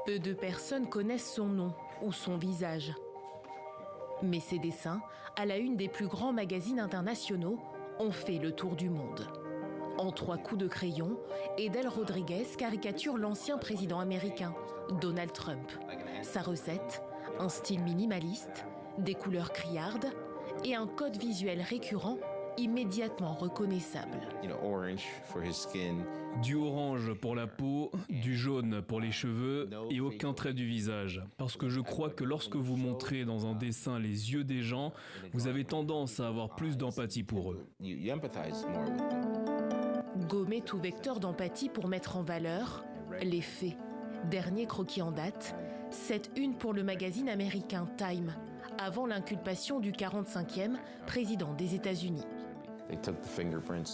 Peu de personnes connaissent son nom ou son visage. Mais ses dessins, à la une des plus grands magazines internationaux, ont fait le tour du monde. En 3 coups de crayon, Edel Rodriguez caricature l'ancien président américain, Donald Trump. Sa recette, un style minimaliste, des couleurs criardes et un code visuel récurrent immédiatement reconnaissable. Du orange pour la peau, du jaune pour les cheveux et aucun trait du visage. Parce que je crois que lorsque vous montrez dans un dessin les yeux des gens, vous avez tendance à avoir plus d'empathie pour eux. Gommer tout vecteur d'empathie pour mettre en valeur les faits. Dernier croquis en date, cette une pour le magazine américain Time, avant l'inculpation du 45e président des États-Unis.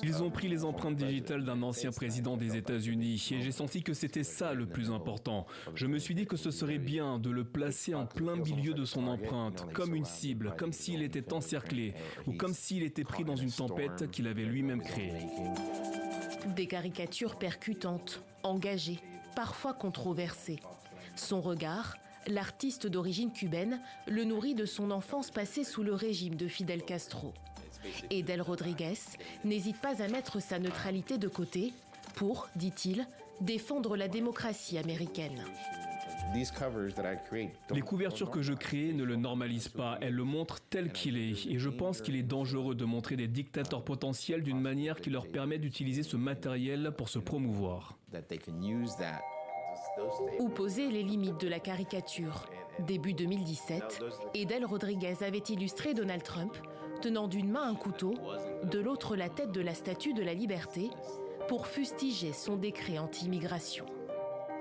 Ils ont pris les empreintes digitales d'un ancien président des États-Unis et j'ai senti que c'était ça le plus important. Je me suis dit que ce serait bien de le placer en plein milieu de son empreinte, comme une cible, comme s'il était encerclé ou comme s'il était pris dans une tempête qu'il avait lui-même créée. Des caricatures percutantes, engagées, parfois controversées. Son regard, l'artiste d'origine cubaine, le nourrit de son enfance passée sous le régime de Fidel Castro. Edel Rodriguez n'hésite pas à mettre sa neutralité de côté pour, dit-il, défendre la démocratie américaine. Les couvertures que je crée ne le normalisent pas, elles le montrent tel qu'il est. Et je pense qu'il est dangereux de montrer des dictateurs potentiels d'une manière qui leur permet d'utiliser ce matériel pour se promouvoir. Ou poser les limites de la caricature. Début 2017, Edel Rodriguez avait illustré Donald Trump tenant d'une main un couteau, de l'autre la tête de la Statue de la Liberté, pour fustiger son décret anti-immigration.